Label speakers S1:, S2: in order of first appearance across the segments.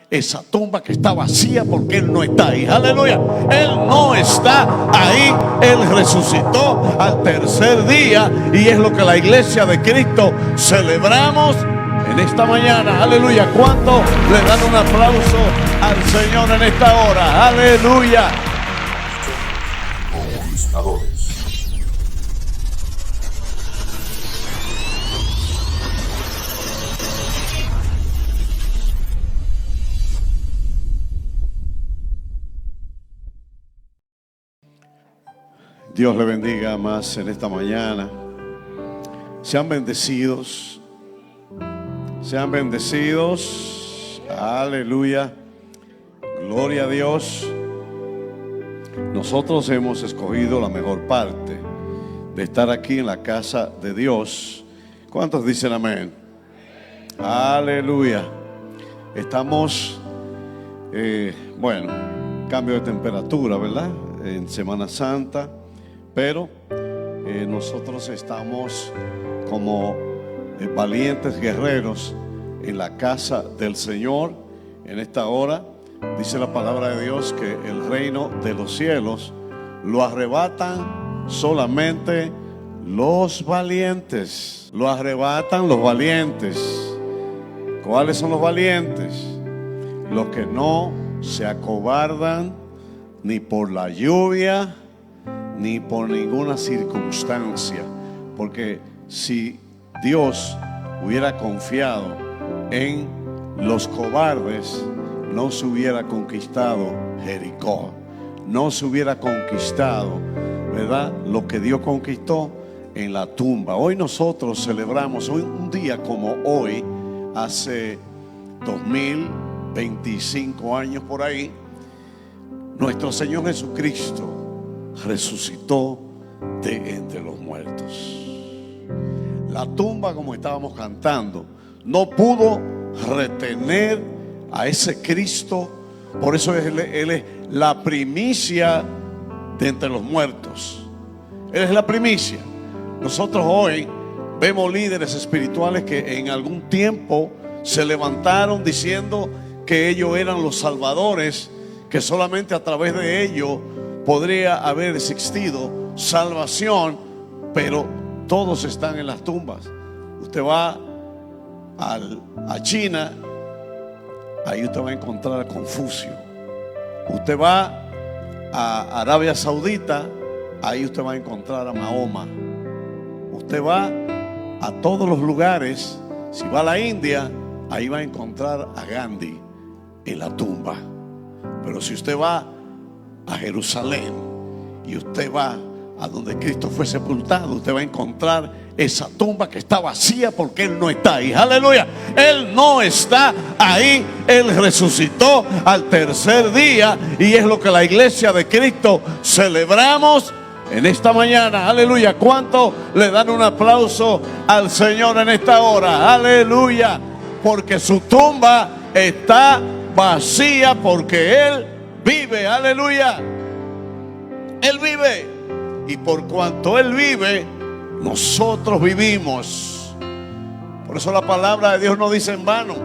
S1: esa tumba que está vacía porque Él no está ahí. Aleluya. Él no está ahí. Él resucitó al tercer día y es lo que la iglesia de Cristo celebramos en esta mañana. Aleluya. ¿Cuánto le dan un aplauso al Señor en esta hora? Aleluya.
S2: Conquistadores.
S1: Dios le bendiga más en esta mañana. Sean bendecidos. Sean bendecidos. Aleluya. Gloria a Dios. Nosotros hemos escogido la mejor parte de estar aquí en la casa de Dios. ¿Cuántos dicen amén? Aleluya. Estamos, cambio de temperatura, ¿verdad? En Semana Santa. Pero nosotros estamos como valientes guerreros en la casa del Señor. En esta hora dice la palabra de Dios que el reino de los cielos lo arrebatan solamente los valientes. Lo arrebatan los valientes. ¿Cuáles son los valientes? Los que no se acobardan ni por la lluvia ni por ninguna circunstancia. Porque si Dios hubiera confiado en los cobardes, no se hubiera conquistado Jericó, no se hubiera conquistado, ¿verdad?, lo que Dios conquistó en la tumba. Hoy nosotros celebramos, hoy un día como hoy, hace 2025 años por ahí, nuestro Señor Jesucristo resucitó de entre los muertos. La tumba, como estábamos cantando, no pudo retener a ese Cristo. Por eso Él es la primicia de entre los muertos. Él es la primicia. Nosotros hoy vemos líderes espirituales que en algún tiempo se levantaron diciendo que ellos eran los salvadores, que solamente a través de ellos podría haber existido salvación, pero todos están en las tumbas. Usted va a China, ahí usted va a encontrar a Confucio. Usted va a Arabia Saudita, ahí usted va a encontrar a Mahoma. Usted va a todos los lugares. Si va a la India, ahí va a encontrar a Gandhi en la tumba. Pero si usted va a Jerusalén y usted va a donde Cristo fue sepultado, usted va a encontrar esa tumba que está vacía porque Él no está ahí. Aleluya. Él no está ahí. Él resucitó al tercer día y es lo que la iglesia de Cristo celebramos en esta mañana. Aleluya. ¿Cuánto le dan un aplauso al Señor en esta hora? Aleluya. Porque su tumba está vacía porque Él vive. Aleluya. Él vive. Y por cuanto Él vive, nosotros vivimos. Por eso la palabra de Dios no dice en vano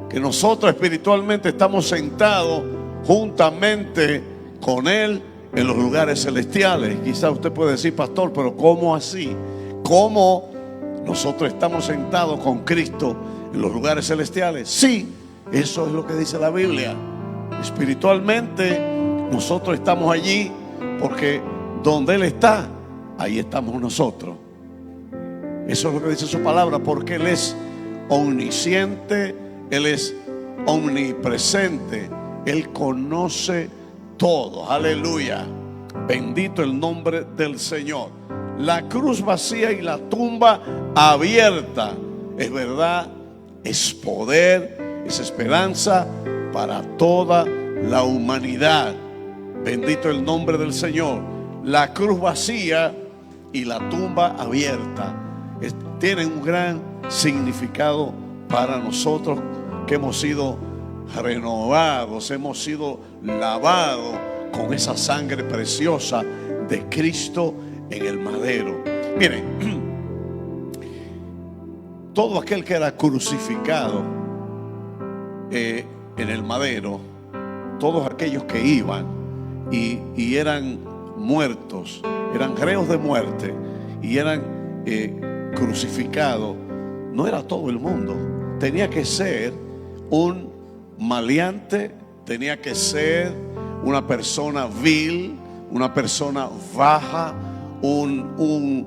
S1: que nosotros espiritualmente estamos sentados juntamente con Él en los lugares celestiales. Quizá usted puede decir, pastor, pero ¿cómo así? ¿Cómo nosotros estamos sentados con Cristo en los lugares celestiales? Sí, eso es lo que dice la Biblia. Espiritualmente nosotros estamos allí porque donde Él está, ahí estamos nosotros. Eso es lo que dice su palabra, porque Él es omnisciente, Él es omnipresente, Él conoce todo. Aleluya. Bendito el nombre del Señor. La cruz vacía y la tumba abierta, es verdad, es poder, es esperanza para toda la humanidad. Bendito el nombre del Señor. La cruz vacía y la tumba abierta tienen un gran significado para nosotros que hemos sido renovados, hemos sido lavados con esa sangre preciosa de Cristo en el madero. Miren, todo aquel que era crucificado en el madero, todos aquellos que iban y eran muertos, eran reos de muerte y eran crucificados, no era todo el mundo. Tenía que ser un maleante, tenía que ser una persona vil, una persona baja, un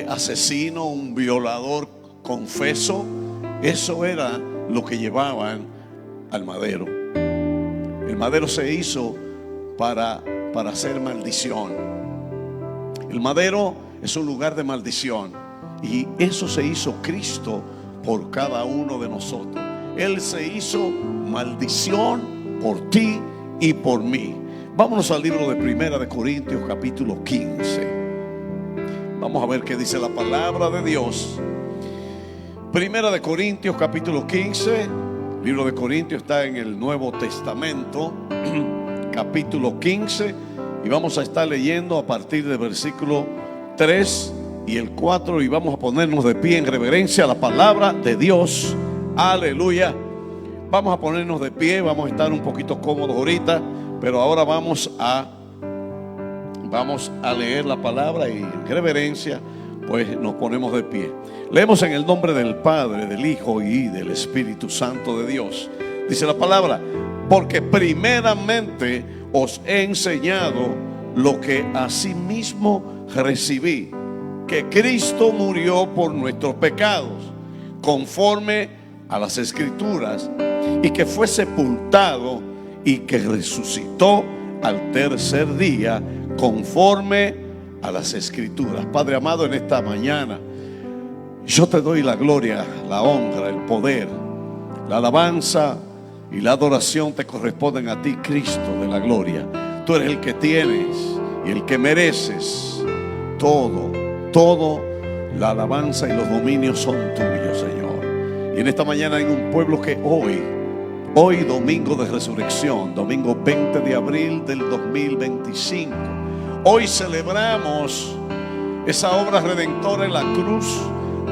S1: asesino, un violador confeso. Eso era lo que llevaban al madero. El madero se hizo para hacer maldición. El madero es un lugar de maldición, y eso se hizo Cristo por cada uno de nosotros. Él se hizo maldición por ti y por mí. Vámonos al libro de Primera de Corintios capítulo 15. Vamos a ver qué dice la palabra de Dios. Primera de Corintios capítulo 15. El libro de Corintios está en el Nuevo Testamento, capítulo 15, y vamos a estar leyendo a partir del versículo 3 y el 4, y vamos a ponernos de pie en reverencia a la palabra de Dios. Aleluya. Vamos a ponernos de pie, vamos a estar un poquito cómodos ahorita, pero ahora vamos a leer la palabra, y en reverencia pues nos ponemos de pie. Leemos en el nombre del Padre, del Hijo y del Espíritu Santo de Dios. Dice la palabra: porque primeramente os he enseñado lo que asimismo recibí, que Cristo murió por nuestros pecados, conforme a las Escrituras, y que fue sepultado y que resucitó al tercer día, conforme a las Escrituras. Padre amado, en esta mañana yo te doy la gloria, la honra, el poder, la alabanza y la adoración te corresponden a ti, Cristo de la gloria. Tú eres el que tienes y el que mereces todo, la alabanza y los dominios son tuyos, Señor. Y en esta mañana hay un pueblo que hoy domingo de resurrección, domingo 20 de abril del 2025, hoy celebramos esa obra redentora en la cruz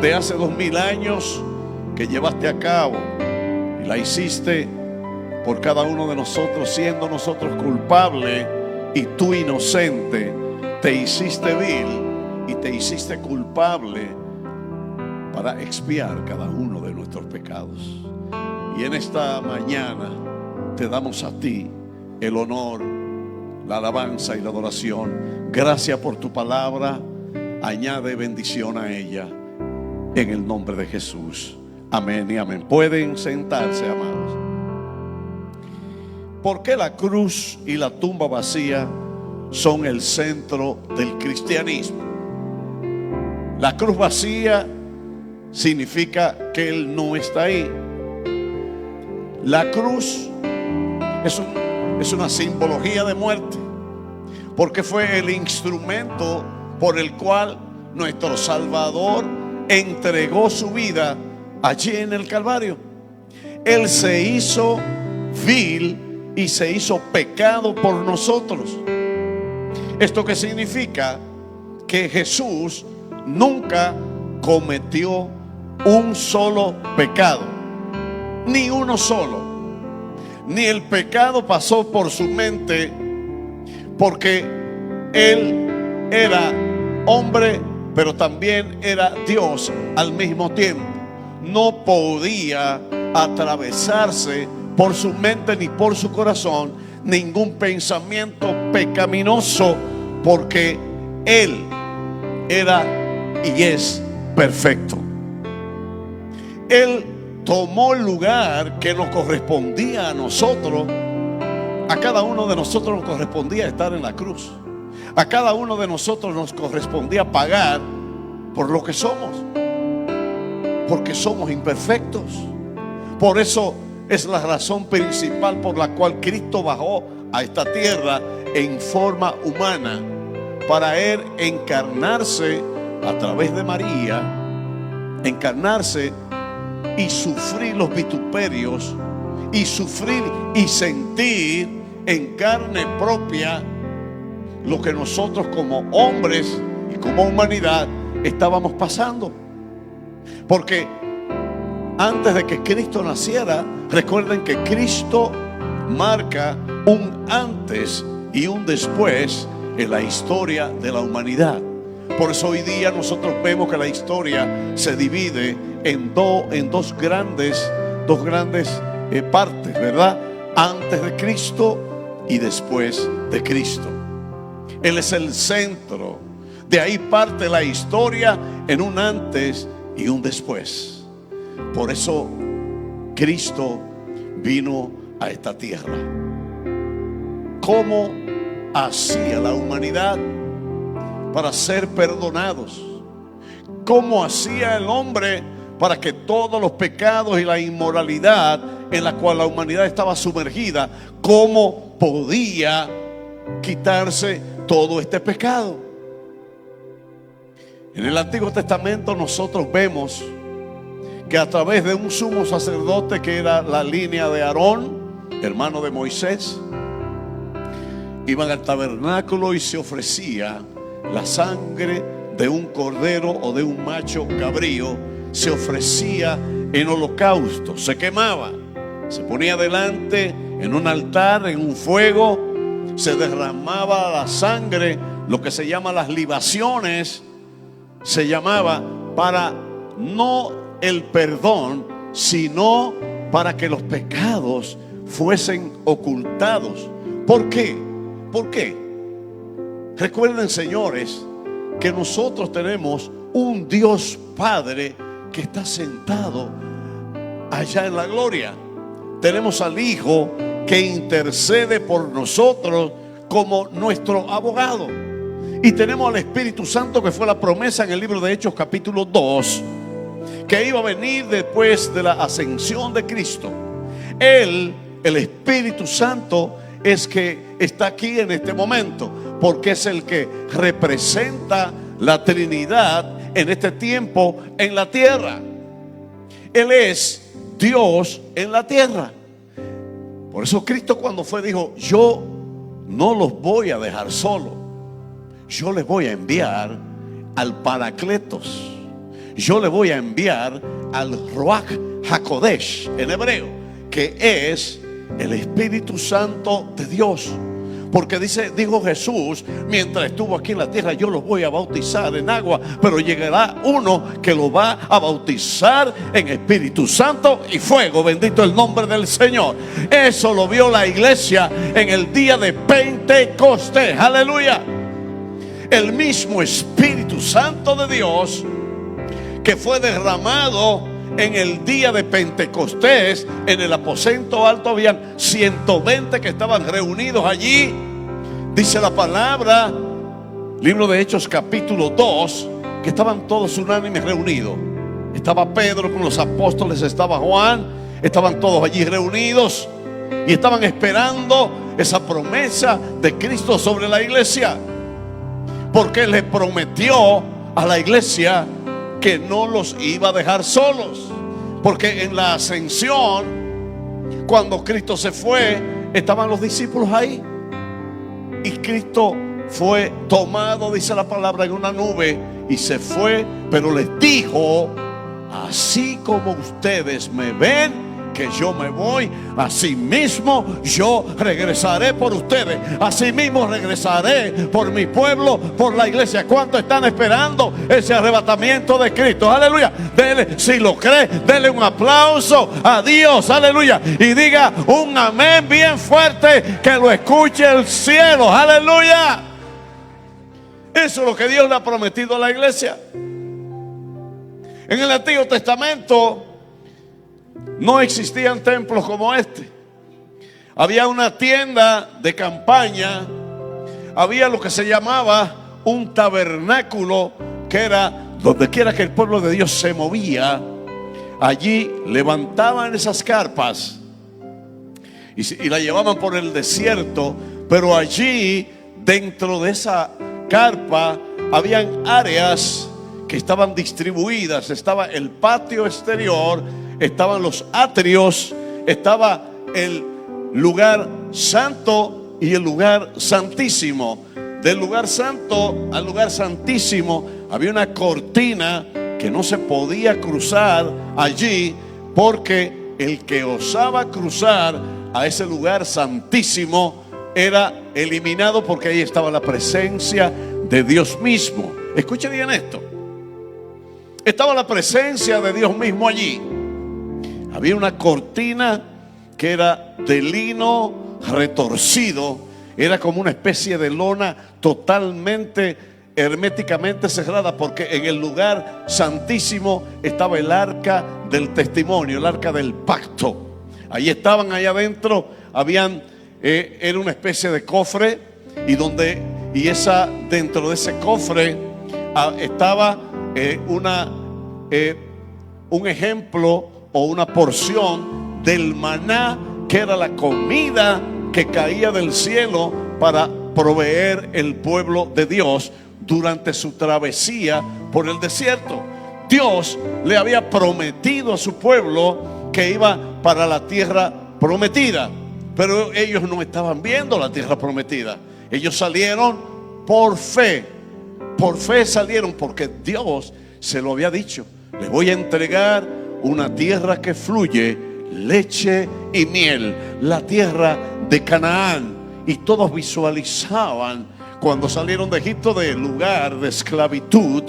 S1: de hace 2000 años que llevaste a cabo, y la hiciste por cada uno de nosotros, siendo nosotros culpables y tú inocente. Te hiciste vil y te hiciste culpable para expiar cada uno de nuestros pecados. Y en esta mañana te damos a ti el honor, la alabanza y la adoración. Gracias por tu palabra. Añade bendición a ella en el nombre de Jesús. Amén y amén. Pueden sentarse, amados. ¿Por qué la cruz y la tumba vacía son el centro del cristianismo? La cruz vacía significa que Él no está ahí. La cruz es una simbología de muerte, porque fue el instrumento por el cual nuestro Salvador entregó su vida allí en el Calvario. Él se hizo vil y se hizo pecado por nosotros. ¿Esto qué significa? Que Jesús nunca cometió un solo pecado, ni uno solo. Ni el pecado pasó por su mente, porque Él era hombre, pero también era Dios al mismo tiempo. No podía atravesarse por su mente ni por su corazón ningún pensamiento pecaminoso, porque Él era y es perfecto. Él tomó el lugar que nos correspondía a nosotros. A cada uno de nosotros nos correspondía estar en la cruz. A cada uno de nosotros nos correspondía pagar por lo que somos, porque somos imperfectos. Por eso es la razón principal por la cual Cristo bajó a esta tierra en forma humana, para Él encarnarse a través de María, encarnarse y sufrir los vituperios, y sufrir y sentir en carne propia lo que nosotros como hombres y como humanidad estábamos pasando. Porque antes de que Cristo naciera, recuerden que Cristo marca un antes y un después en la historia de la humanidad. Por eso hoy día nosotros vemos que la historia se divide en dos grandes partes, ¿verdad? Antes de Cristo y después de Cristo. Él es el centro. De ahí parte la historia en un antes y un después. Por eso Cristo vino a esta tierra. ¿Cómo hacía la humanidad para ser perdonados? ¿Cómo hacía el hombre para que todos los pecados y la inmoralidad en la cual la humanidad estaba sumergida, cómo podía quitarse todo este pecado? En el Antiguo Testamento nosotros vemos que a través de un sumo sacerdote que era la línea de Aarón, hermano de Moisés, iban al tabernáculo y se ofrecía la sangre de un cordero o de un macho cabrío, se ofrecía en holocausto, se quemaba, se ponía delante en un altar, en un fuego, se derramaba la sangre, lo que se llama las libaciones, se llamaba para no el perdón, sino para que los pecados fuesen ocultados. ¿Por qué? ¿Por qué? Recuerden, señores, que nosotros tenemos un Dios Padre que está sentado allá en la gloria. Tenemos al Hijo que intercede por nosotros como nuestro abogado. Y tenemos al Espíritu Santo, que fue la promesa en el libro de Hechos capítulo 2, que iba a venir después de la ascensión de Cristo. Él, el Espíritu Santo, es que está aquí en este momento, porque es el que representa la Trinidad en este tiempo en la tierra. Él es Dios en la tierra. Por eso Cristo, cuando fue, dijo: yo no los voy a dejar solos, yo les voy a enviar al Paracletos, yo les voy a enviar al Ruach HaKodesh en hebreo, que es el Espíritu Santo de Dios. Porque dijo Jesús, mientras estuvo aquí en la tierra: yo los voy a bautizar en agua, pero llegará uno que lo va a bautizar en Espíritu Santo y fuego. Bendito el nombre del Señor. Eso lo vio la iglesia en el día de Pentecostés. Aleluya. El mismo Espíritu Santo de Dios que fue derramado en el día de Pentecostés, en el aposento alto habían 120 que estaban reunidos allí. Dice la palabra, libro de Hechos capítulo 2, que estaban todos unánimes reunidos. Estaba Pedro con los apóstoles, estaba Juan, estaban todos allí reunidos y estaban esperando esa promesa de Cristo sobre la iglesia, porque Él le prometió a la iglesia que no los iba a dejar solos. Porque en la ascensión, cuando Cristo se fue, estaban los discípulos ahí, y Cristo fue tomado, dice la palabra, en una nube y se fue. Pero les dijo: así como ustedes me ven que yo me voy, así mismo yo regresaré por ustedes, así mismo regresaré por mi pueblo, por la iglesia. ¿Cuántos están esperando ese arrebatamiento de Cristo? Aleluya. Dele, si lo cree, dele un aplauso a Dios, aleluya, y diga un amén bien fuerte, que lo escuche el cielo. Aleluya. Eso es lo que Dios le ha prometido a la iglesia. En el Antiguo Testamento no existían templos como este. Había una tienda de campaña, había lo que se llamaba un tabernáculo, que era donde quiera que el pueblo de Dios se movía, allí levantaban esas carpas y la llevaban por el desierto. Pero allí, dentro de esa carpa, habían áreas que estaban distribuidas. Estaba el patio exterior, estaban los atrios, estaba el lugar santo y el lugar santísimo. Del lugar santo al lugar santísimo había una cortina que no se podía cruzar allí, porque el que osaba cruzar a ese lugar santísimo era eliminado, porque ahí estaba la presencia de Dios mismo. Escuche bien esto. Estaba la presencia de Dios mismo allí. Había una cortina que era de lino retorcido. Era como una especie de lona totalmente herméticamente cerrada, porque en el lugar santísimo estaba el arca del testimonio, el arca del pacto. Ahí estaban, allá adentro habían era una especie de cofre, dentro de ese cofre estaba un ejemplo o una porción del maná, que era la comida que caía del cielo para proveer el pueblo de Dios durante su travesía por el desierto. Dios le había prometido a su pueblo que iba para la tierra prometida, pero ellos no estaban viendo la tierra prometida. Ellos salieron por fe. Por fe salieron, porque Dios se lo había dicho: les voy a entregar una tierra que fluye leche y miel, la tierra de Canaán. Y todos visualizaban cuando salieron de Egipto, del lugar de esclavitud.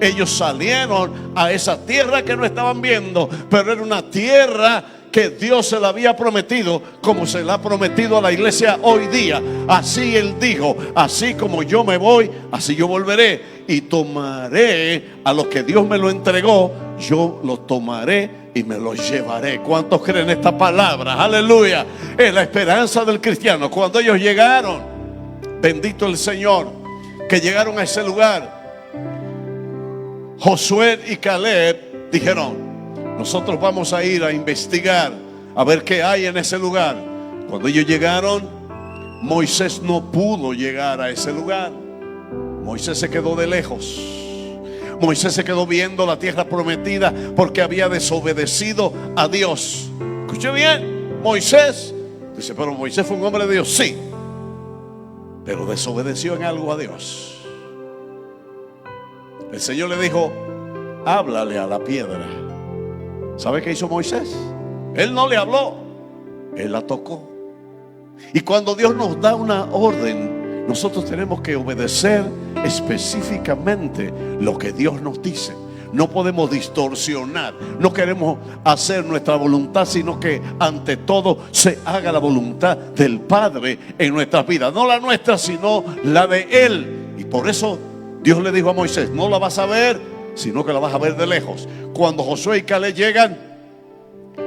S1: Ellos salieron a esa tierra que no estaban viendo, pero era una tierra que Dios se la había prometido, como se la ha prometido a la iglesia hoy día. Así Él dijo: así como yo me voy, así yo volveré, y tomaré a los que Dios me lo entregó, yo los tomaré y me los llevaré. ¿Cuántos creen esta palabra? Aleluya. Es la esperanza del cristiano. Cuando ellos llegaron, bendito el Señor, que llegaron a ese lugar, Josué y Caleb dijeron: nosotros vamos a ir a investigar, a ver qué hay en ese lugar. Cuando ellos llegaron, Moisés no pudo llegar a ese lugar. Moisés se quedó de lejos. Moisés se quedó viendo la tierra prometida, porque había desobedecido a Dios. Escuche bien, Moisés dice: pero Moisés fue un hombre de Dios, sí, pero desobedeció en algo a Dios. El Señor le dijo: háblale a la piedra. ¿Sabe qué hizo Moisés? Él no le habló, él la tocó. Y cuando Dios nos da una orden, nosotros tenemos que obedecer específicamente lo que Dios nos dice. No podemos distorsionar. No queremos hacer nuestra voluntad, sino que ante todo se haga la voluntad del Padre en nuestras vidas. No la nuestra, sino la de Él. Y por eso Dios le dijo a Moisés: no la vas a ver, sino que la vas a ver de lejos. Cuando Josué y Caleb llegan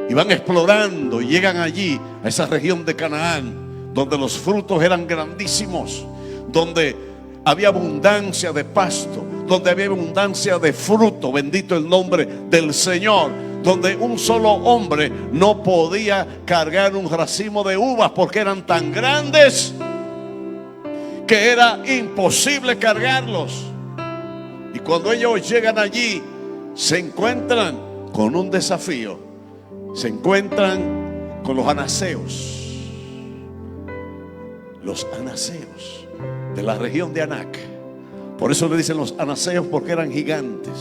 S1: y van explorando, y llegan allí a esa región de Canaán, donde los frutos eran grandísimos, donde había abundancia de pasto, donde había abundancia de fruto, bendito el nombre del Señor, donde un solo hombre no podía cargar un racimo de uvas, porque eran tan grandes que era imposible cargarlos. Y cuando ellos llegan allí, se encuentran con un desafío. Se encuentran con los anaseos. Los anaseos de la región de Anac. Por eso le dicen los anaseos, porque eran gigantes.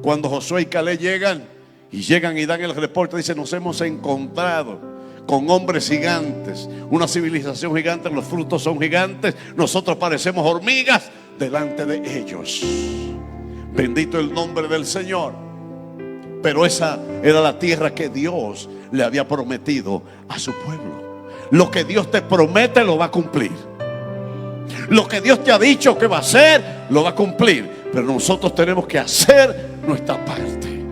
S1: Cuando Josué y Caleb llegan y dan el reporte, dicen: nos hemos encontrado con hombres gigantes, una civilización gigante, los frutos son gigantes, nosotros parecemos hormigas delante de ellos. Bendito el nombre del Señor. Pero esa era la tierra que Dios le había prometido a su pueblo. Lo que Dios te promete lo va a cumplir. Lo que Dios te ha dicho que va a hacer, lo va a cumplir. Pero nosotros tenemos que hacer nuestra parte.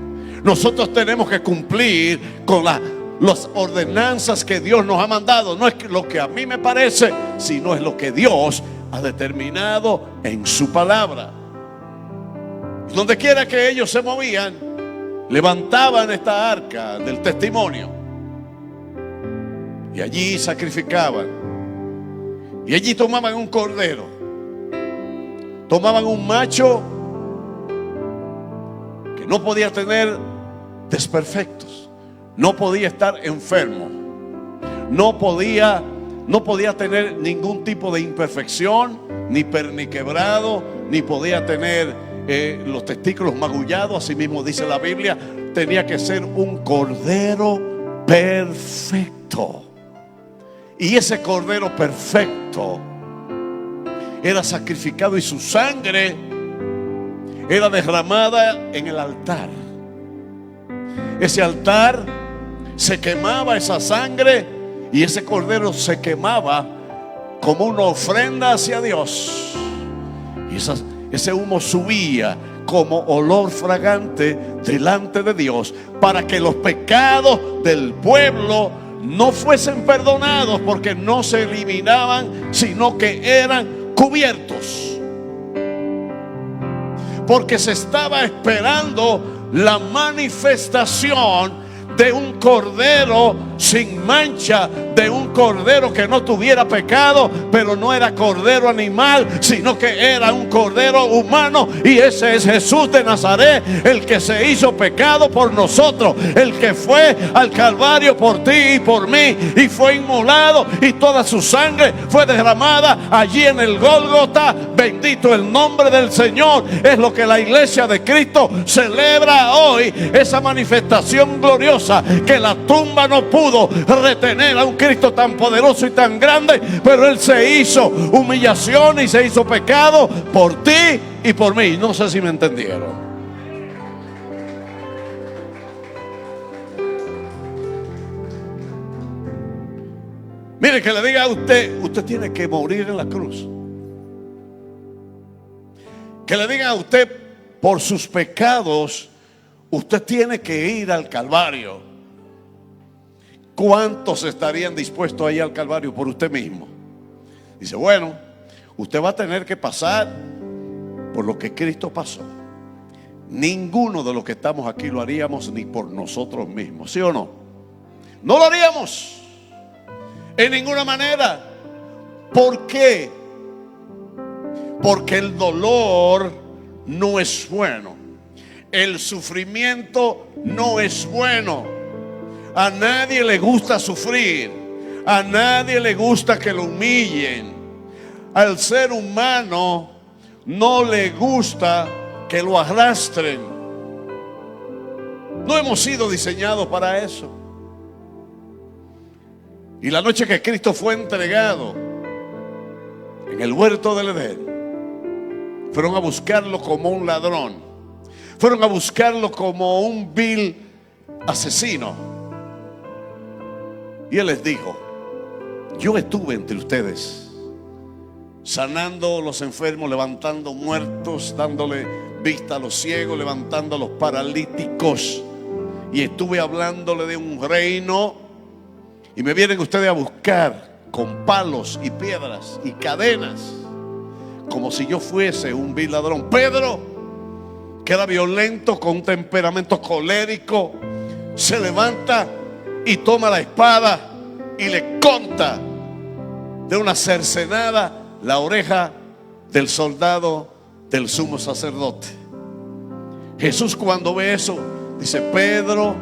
S1: Nosotros tenemos que cumplir con las ordenanzas que Dios nos ha mandado. No es lo que a mí me parece, sino es lo que Dios ha determinado en su palabra. Donde quiera que ellos se movían, levantaban esta arca del testimonio y allí sacrificaban, y allí tomaban un cordero, tomaban un macho que no podía tener desperfectos, no podía estar enfermo, no podía tener ningún tipo de imperfección, ni perniquebrado, ni podía tener los testículos magullados. Así mismo dice la Biblia. tenía que ser un cordero perfecto. Y ese cordero perfecto era sacrificado y su sangre era derramada en el altar. Ese altar se quemaba, esa sangre, y ese cordero se quemaba como una ofrenda hacia Dios. Y ese humo subía como olor fragante delante de Dios, para que los pecados del pueblo no fuesen perdonados, porque no se eliminaban, sino que eran cubiertos. Porque se estaba esperando la manifestación de un cordero sin mancha, de un cordero que no tuviera pecado, pero no era cordero animal, sino que era un cordero humano. Y ese es Jesús de Nazaret, el que se hizo pecado por nosotros, el que fue al Calvario por ti y por mí, y fue inmolado, y toda su sangre fue derramada allí en el Gólgota. Bendito el nombre del Señor. Es lo que la iglesia de Cristo celebra hoy, esa manifestación gloriosa, que la tumba no pudo retener a un Cristo tan poderoso y tan grande, pero Él se hizo humillación y se hizo pecado por ti y por mí. No sé si me entendieron. Mire, que le diga a usted, usted tiene que morir en la cruz. Que le diga a usted, por sus pecados usted tiene que ir al Calvario. ¿Cuántos estarían dispuestos a ir al Calvario por usted mismo? Dice, bueno, usted va a tener que pasar por lo que Cristo pasó. Ninguno de los que estamos aquí lo haríamos ni por nosotros mismos, ¿sí o no? No lo haríamos en ninguna manera. ¿Por qué? Porque el dolor no es bueno. El sufrimiento no es bueno. A nadie le gusta sufrir. A nadie le gusta que lo humillen. Al ser humano no le gusta que lo arrastren. No hemos sido diseñados para eso. Y la noche que Cristo fue entregado en el huerto del Edén, fueron a buscarlo como un ladrón. Fueron a buscarlo como un vil asesino. Y Él les dijo, yo estuve entre ustedes, sanando los enfermos, levantando muertos, dándole vista a los ciegos, levantando a los paralíticos. Y estuve hablándole de un reino. Y me vienen ustedes a buscar con palos y piedras y cadenas, como si yo fuese un vil ladrón. Pedro, que era violento, con un temperamento colérico, se levanta y toma la espada y le corta de una cercenada la oreja del soldado del sumo sacerdote. Jesús, cuando ve eso, dice, Pedro,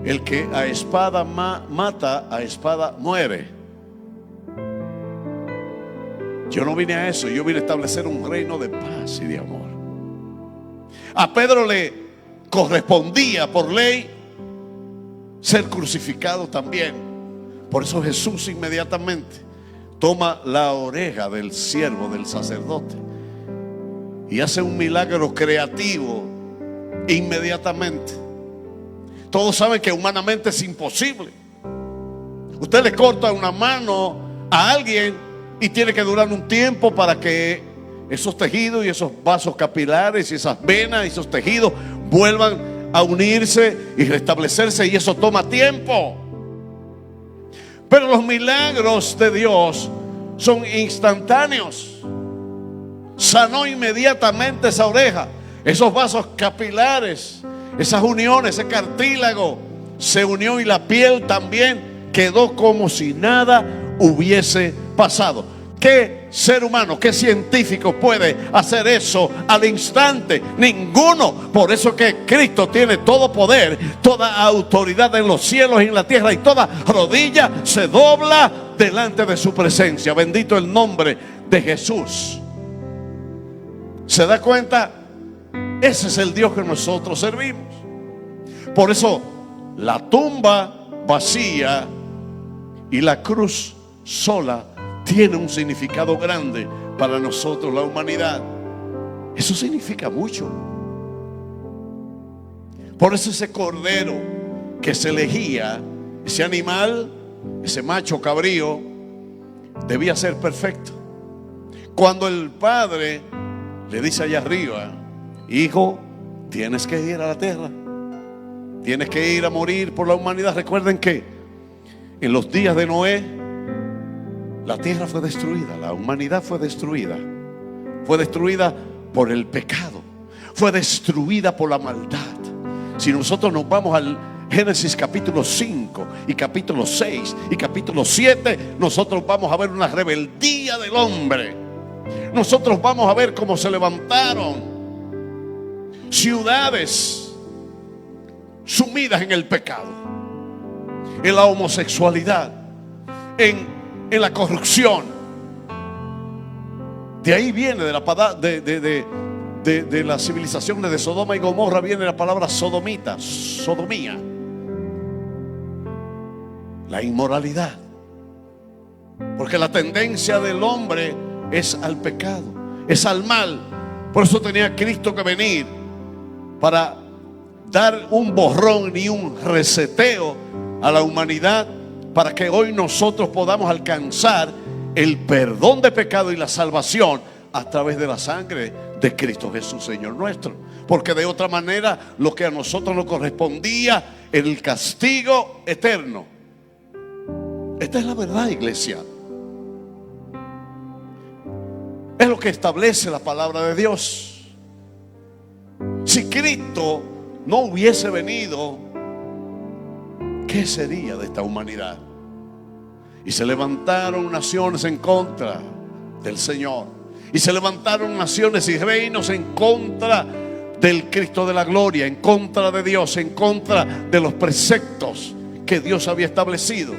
S1: el que a espada mata, a espada muere. Yo no vine a eso, yo vine a establecer un reino de paz y de amor. A Pedro le correspondía por ley ser crucificado también. Por eso Jesús inmediatamente toma la oreja del siervo del sacerdote y hace un milagro creativo inmediatamente. Todos saben que humanamente es imposible. Usted le corta una mano a alguien y tiene que durar un tiempo para que esos tejidos y esos vasos capilares y esas venas y esos tejidos vuelvan a unirse y restablecerse, y eso toma tiempo. Pero los milagros de Dios son instantáneos. Sanó inmediatamente esa oreja, esos vasos capilares, esas uniones, ese cartílago se unió y la piel también quedó como si nada hubiese pasado. ¿Qué ser humano, qué científico puede hacer eso al instante? Ninguno. Por eso que Cristo tiene todo poder, toda autoridad en los cielos y en la tierra, y toda rodilla se dobla delante de su presencia. Bendito el nombre de Jesús. ¿Se da cuenta? Ese es el Dios que nosotros servimos. Por eso la tumba vacía y la cruz sola tiene un significado grande para nosotros, la humanidad. Eso significa mucho. Por eso ese cordero que se elegía, ese animal, ese macho cabrío, debía ser perfecto. Cuando el padre le dice allá arriba: hijo, tienes que ir a la tierra, tienes que ir a morir por la humanidad. Recuerden que en los días de Noé la tierra fue destruida, la humanidad fue destruida por el pecado, fue destruida por la maldad. Si nosotros nos vamos al Génesis capítulo 5 y capítulo 6 y capítulo 7, nosotros vamos a ver una rebeldía del hombre. Nosotros vamos a ver cómo se levantaron ciudades sumidas en el pecado, en la homosexualidad, en la corrupción. De ahí viene, de las civilizaciones de Sodoma y Gomorra, viene la palabra sodomita, sodomía, la inmoralidad. Porque la tendencia del hombre es al pecado, es al mal. Por eso tenía Cristo que venir para dar un borrón y un reseteo a la humanidad, para que hoy nosotros podamos alcanzar el perdón de pecado y la salvación a través de la sangre de Cristo Jesús, Señor nuestro. Porque de otra manera lo que a nosotros nos correspondía era el castigo eterno. Esta es la verdad, iglesia. Es lo que establece la palabra de Dios. Si Cristo no hubiese venido, ¿qué sería de esta humanidad? Y se levantaron naciones en contra del Señor, y se levantaron naciones y reinos en contra del Cristo de la gloria, en contra de Dios, en contra de los preceptos que Dios había establecido.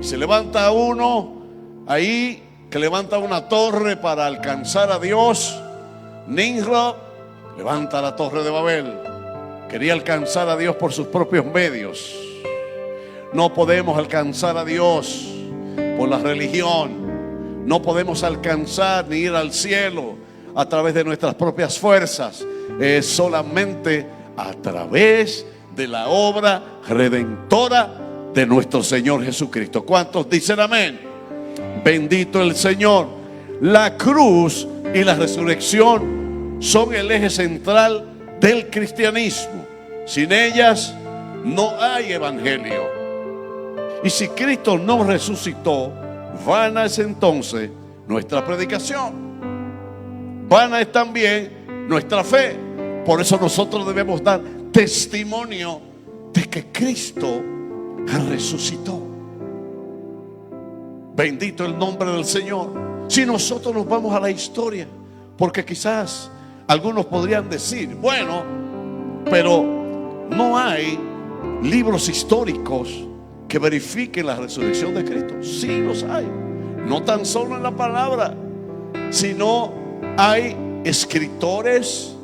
S1: Y se levanta uno ahí que levanta una torre para alcanzar a Dios. Nimrod levanta la torre de Babel, quería alcanzar a Dios por sus propios medios. No podemos alcanzar a Dios por la religión. No podemos alcanzar ni ir al cielo a través de nuestras propias fuerzas. Es solamente a través de la obra redentora de nuestro Señor Jesucristo. ¿Cuántos dicen amén? Bendito el Señor. La cruz y la resurrección son el eje central del cristianismo. Sin ellas no hay evangelio. Y si Cristo no resucitó, vana es entonces nuestra predicación, vana es también nuestra fe. Por eso nosotros debemos dar testimonio de que Cristo resucitó. Bendito el nombre del Señor. Si nosotros nos vamos a la historia, porque quizás algunos podrían decir: bueno, pero no hay libros históricos que verifiquen la resurrección de Cristo. Sí los hay, no tan solo en la palabra, sino hay escritores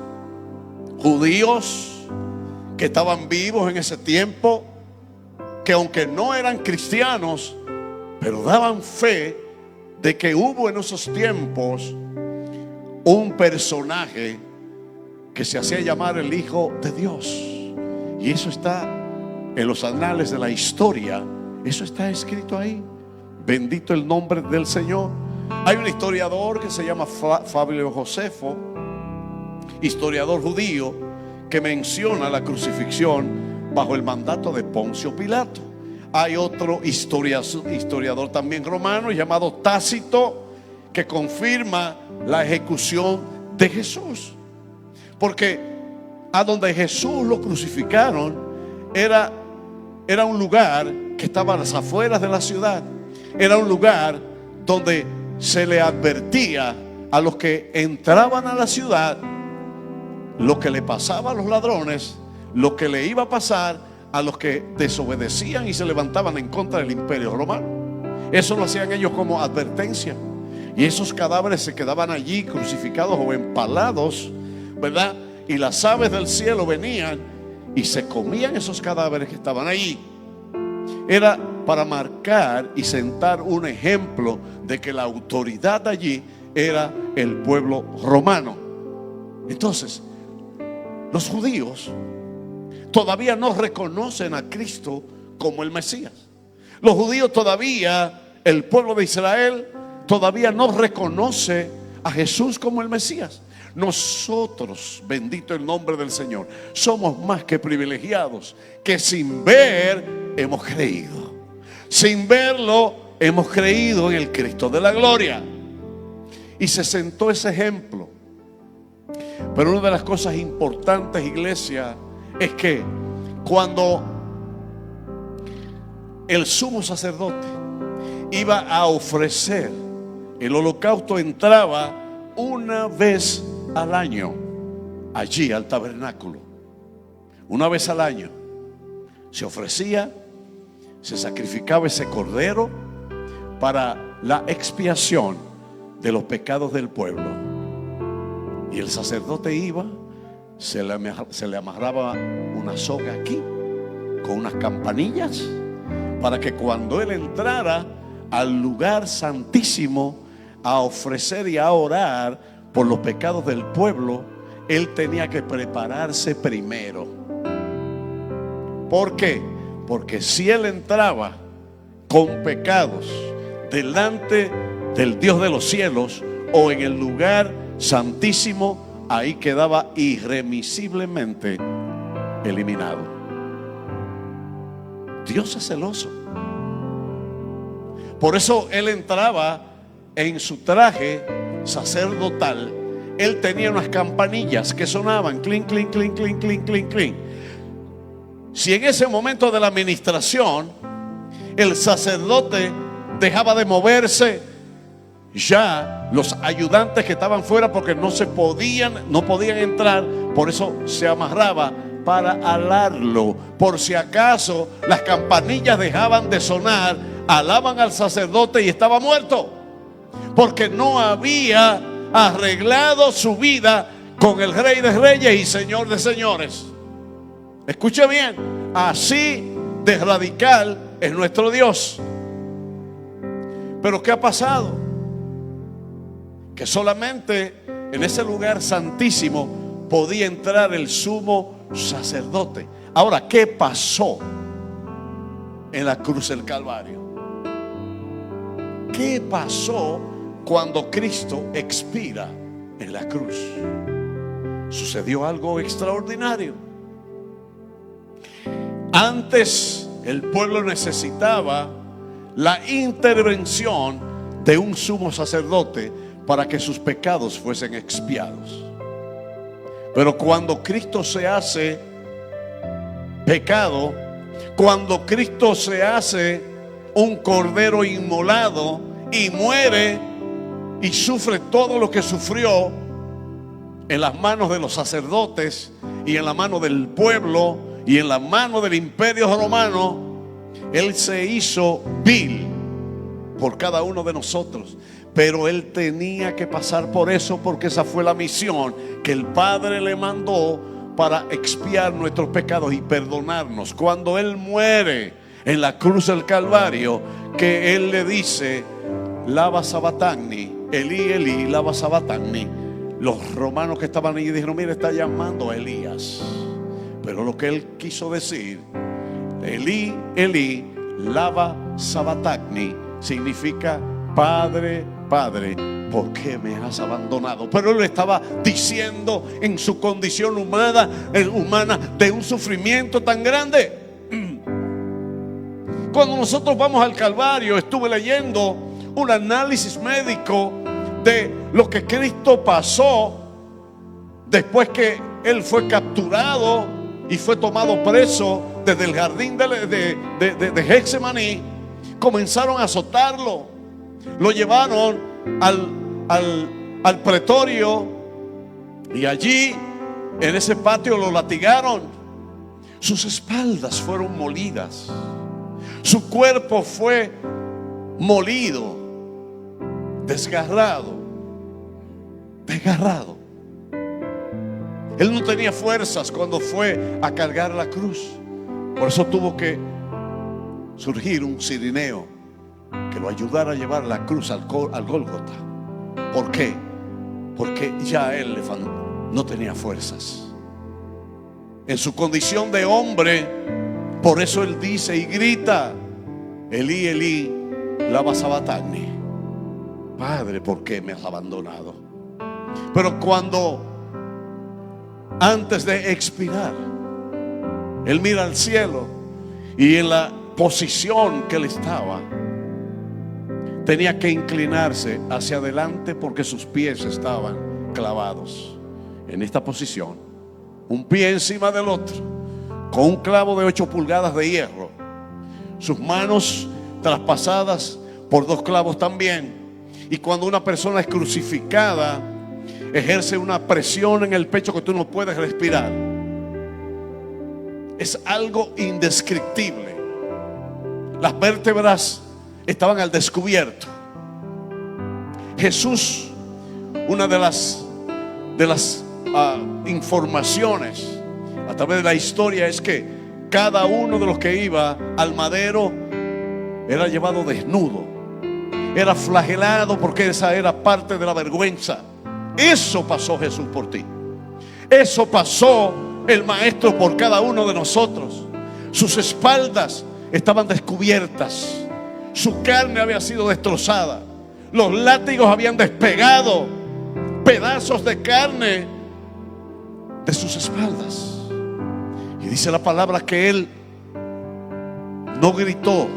S1: judíos que estaban vivos en ese tiempo, que aunque no eran cristianos, pero daban fe de que hubo en esos tiempos un personaje que se hacía llamar el Hijo de Dios. Y eso está en los anales de la historia. Eso está escrito ahí. Bendito el nombre del Señor. Hay un historiador que se llama Fabio Josefo, historiador judío, que menciona la crucifixión bajo el mandato de Poncio Pilato. Hay otro historiador también romano llamado Tácito, que confirma la ejecución de Jesús. Porque a donde Jesús lo crucificaron era un lugar que estaba a las afueras de la ciudad. Era un lugar donde se le advertía a los que entraban a la ciudad lo que le pasaba a los ladrones, lo que le iba a pasar a los que desobedecían y se levantaban en contra del imperio romano. Eso lo hacían ellos como advertencia. Y esos cadáveres se quedaban allí crucificados o empalados, ¿verdad? Y las aves del cielo venían y se comían esos cadáveres que estaban allí, era para marcar y sentar un ejemplo de que la autoridad allí era el pueblo romano. Entonces, los judíos todavía no reconocen a Cristo como el Mesías. Los judíos todavía, el pueblo de Israel todavía no reconoce a Jesús como el Mesías. Nosotros, bendito el nombre del Señor, somos más que privilegiados, que sin ver hemos creído. Sin verlo hemos creído en el Cristo de la gloria. Y se sentó ese ejemplo. Pero una de las cosas importantes, iglesia, es que cuando el sumo sacerdote iba a ofrecer el holocausto, entraba una vez al año allí al tabernáculo. Una vez al año se ofrecía, se sacrificaba ese cordero para la expiación de los pecados del pueblo. Y el sacerdote iba, se le amarraba una soga aquí con unas campanillas, para que cuando él entrara al lugar santísimo a ofrecer y a orar por los pecados del pueblo, él tenía que prepararse primero. ¿Por qué? Porque si él entraba con pecados delante del Dios de los cielos o en el lugar santísimo, ahí quedaba irremisiblemente eliminado. Dios es celoso. Por eso él entraba en su traje sacerdotal. Él tenía unas campanillas que sonaban clink, clink, clink, clink, clink, clink, clink. Si en ese momento de la administración el sacerdote dejaba de moverse, ya los ayudantes que estaban fuera, porque no podían entrar, por eso se amarraba para alarlo. Por si acaso las campanillas dejaban de sonar, alaban al sacerdote y estaba muerto, porque no había arreglado su vida con el Rey de Reyes y Señor de Señores. Escuche bien, así de radical es nuestro Dios. Pero ¿qué ha pasado? Que solamente en ese lugar santísimo podía entrar el sumo sacerdote. Ahora, ¿qué pasó en la cruz del Calvario? ¿Qué pasó cuando Cristo expira en la cruz? Sucedió algo extraordinario. Antes el pueblo necesitaba la intervención de un sumo sacerdote para que sus pecados fuesen expiados. Pero cuando Cristo se hace pecado, cuando Cristo se hace un cordero inmolado y muere y sufre todo lo que sufrió en las manos de los sacerdotes y en la mano del pueblo y en la mano del imperio romano, Él se hizo vil por cada uno de nosotros. Pero Él tenía que pasar por eso, porque esa fue la misión que el Padre le mandó para expiar nuestros pecados y perdonarnos. Cuando Él muere en la cruz del Calvario, que Él le dice: lava sabatagni, Elí, Elí, lava sabatagni. Los romanos que estaban allí dijeron: mire, está llamando a Elías. Pero lo que Él quiso decir, Elí, Elí, lava sabatagni, significa: Padre, Padre, ¿por qué me has abandonado? Pero Él estaba diciendo en su condición humana de un sufrimiento tan grande. Cuando nosotros vamos al Calvario, estuve leyendo un análisis médico de lo que Cristo pasó después que Él fue capturado y fue tomado preso desde el jardín de Getsemaní. Comenzaron a azotarlo, lo llevaron al pretorio y allí en ese patio lo latigaron. Sus espaldas fueron molidas, su cuerpo fue molido, desgarrado. Él no tenía fuerzas cuando fue a cargar la cruz. Por eso tuvo que surgir un cirineo que lo ayudara a llevar la cruz al Gólgota. ¿Por qué? Porque ya él no tenía fuerzas. En su condición de hombre, por eso él dice y grita: Elí, Elí, lama sabactani. Padre, ¿por qué me has abandonado? Pero cuando, antes de expirar, él mira al cielo, y en la posición que él estaba, tenía que inclinarse hacia adelante porque sus pies estaban clavados. En esta posición, un pie encima del otro, con un clavo de 8 pulgadas de hierro, sus manos traspasadas por 2 clavos también. Y cuando una persona es crucificada, ejerce una presión en el pecho que tú no puedes respirar. Es algo indescriptible. Las vértebras estaban al descubierto. Jesús, una de las informaciones a través de la historia es que cada uno de los que iba al madero era llevado desnudo, era flagelado, porque esa era parte de la vergüenza. Eso pasó Jesús por ti. Eso pasó el Maestro por cada uno de nosotros. Sus espaldas estaban descubiertas, su carne había sido destrozada, los látigos habían despegado pedazos de carne de sus espaldas. Y dice la palabra que él no gritó,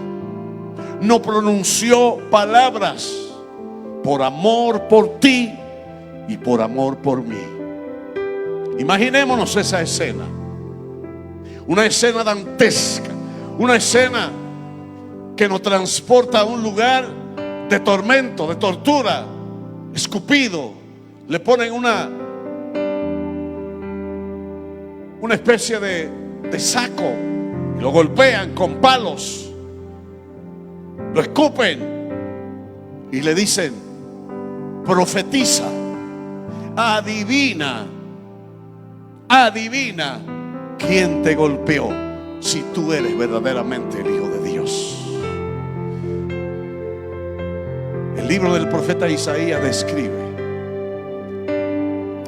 S1: no pronunció palabras, por amor por ti y por amor por mí. Imaginémonos esa escena, una escena dantesca, una escena que nos transporta a un lugar de tormento, de tortura. Escupido, le ponen una especie de saco y lo golpean con palos, lo escupen y le dicen: profetiza, adivina quién te golpeó, si tú eres verdaderamente el Hijo de Dios. El libro del profeta Isaías describe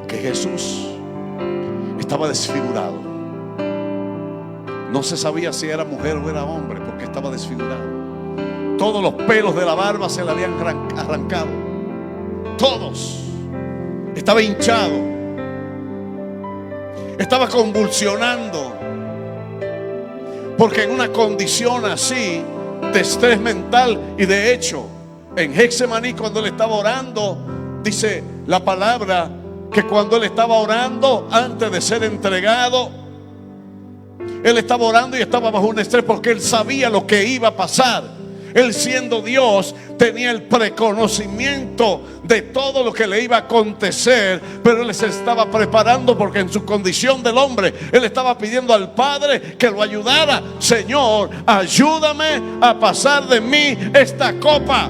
S1: que Jesús estaba desfigurado. No se sabía si era mujer o era hombre, porque estaba desfigurado. Todos los pelos de la barba se le habían arrancado, todos. Estaba hinchado, estaba convulsionando, porque en una condición así de estrés mental, y de hecho en Getsemaní, cuando él estaba orando, dice la palabra que cuando él estaba orando antes de ser entregado, él estaba orando y estaba bajo un estrés, porque él sabía lo que iba a pasar. Él, siendo Dios, tenía el preconocimiento de todo lo que le iba a acontecer, pero él se estaba preparando, porque en su condición del hombre, él estaba pidiendo al Padre que lo ayudara. Señor, ayúdame a pasar de mí esta copa,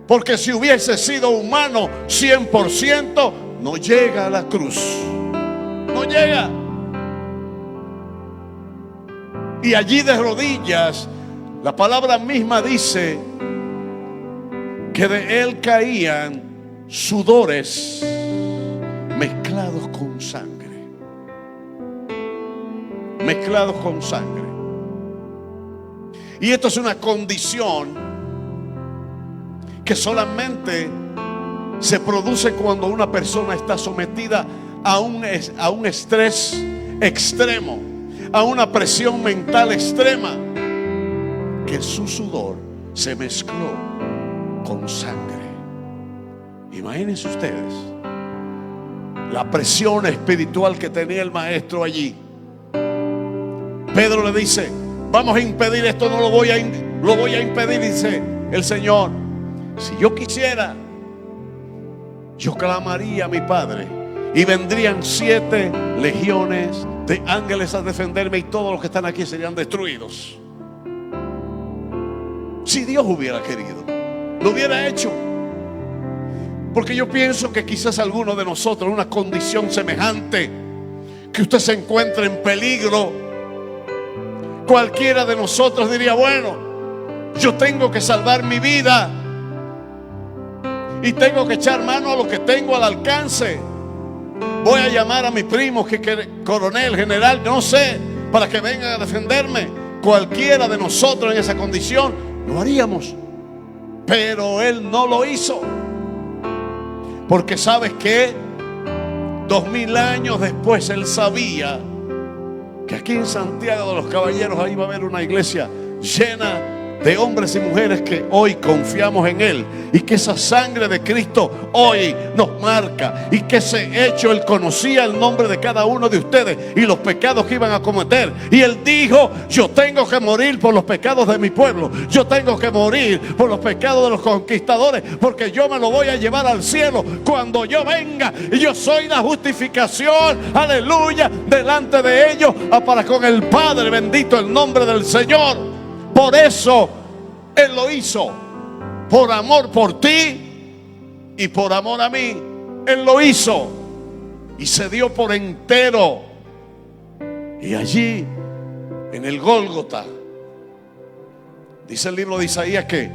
S1: porque si hubiese sido humano 100%, no llega a la cruz, no llega. Y allí de rodillas, la palabra misma dice que de él caían sudores mezclados con sangre, mezclados con sangre. Y esto es una condición que solamente se produce cuando una persona está sometida a un estrés extremo, a una presión mental extrema, que su sudor se mezcló con sangre. Imagínense ustedes la presión espiritual que tenía el maestro allí. Pedro le dice: vamos a impedir esto, no lo voy a impedir. Dice el Señor: si yo quisiera, yo clamaría a mi Padre y vendrían 7 legiones de ángeles a defenderme, y todos los que están aquí serían destruidos. Si Dios hubiera querido, lo hubiera hecho. Porque yo pienso que quizás alguno de nosotros en una condición semejante, que usted se encuentra en peligro, cualquiera de nosotros diría: bueno, yo tengo que salvar mi vida y tengo que echar mano a lo que tengo al alcance. Voy a llamar a mi primo, que coronel, general, no sé, para que vengan a defenderme. Cualquiera de nosotros en esa condición lo haríamos, pero él no lo hizo. Porque ¿sabes qué? 2000 años después él sabía que aquí en Santiago de los Caballeros ahí va a haber una iglesia llena de hombres y mujeres que hoy confiamos en Él, y que esa sangre de Cristo hoy nos marca, y que ese hecho Él conocía el nombre de cada uno de ustedes y los pecados que iban a cometer, y Él dijo: yo tengo que morir por los pecados de mi pueblo, yo tengo que morir por los pecados de los conquistadores, porque yo me lo voy a llevar al cielo cuando yo venga, y yo soy la justificación, aleluya, delante de ellos, para con el Padre. Bendito el nombre del Señor. Por eso Él lo hizo, por amor por ti y por amor a mí. Él lo hizo y se dio por entero. Y allí en el Gólgota, dice el libro de Isaías que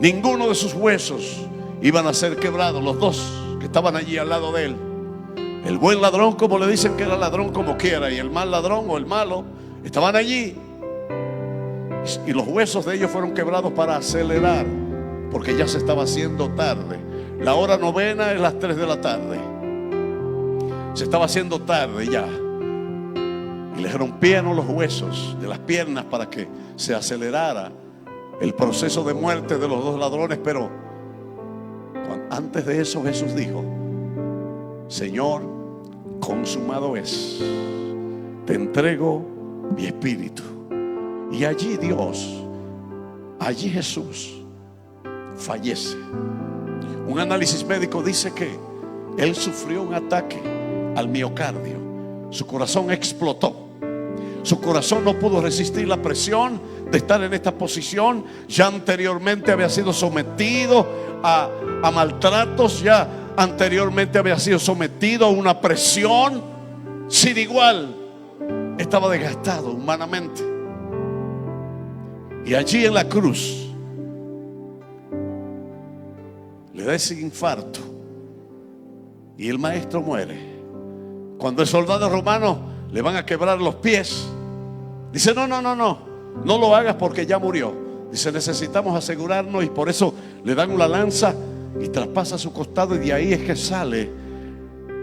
S1: ninguno de sus huesos iban a ser quebrados. Los dos que estaban allí al lado de Él, el buen ladrón, como le dicen que era ladrón como quiera, y el mal ladrón o el malo, estaban allí. Y los huesos de ellos fueron quebrados para acelerar, porque ya se estaba haciendo tarde. La hora novena es las 3 de la tarde. Se estaba haciendo tarde ya. Y les rompieron los huesos de las piernas para que se acelerara el proceso de muerte de los dos ladrones. Pero antes de eso Jesús dijo: Señor, consumado es, te entrego mi espíritu. Y allí Jesús fallece. Un análisis médico dice que Él sufrió un ataque al miocardio. Su corazón explotó. Su corazón no pudo resistir la presión de estar en esta posición. Ya anteriormente había sido sometido a maltratos. Ya anteriormente había sido sometido a una presión sin igual. Estaba desgastado humanamente. Y allí en la cruz le da ese infarto y el maestro muere. Cuando el soldado romano le van a quebrar los pies, dice: no lo hagas porque ya murió. Dice: necesitamos asegurarnos, y por eso le dan una lanza y traspasa su costado, y de ahí es que sale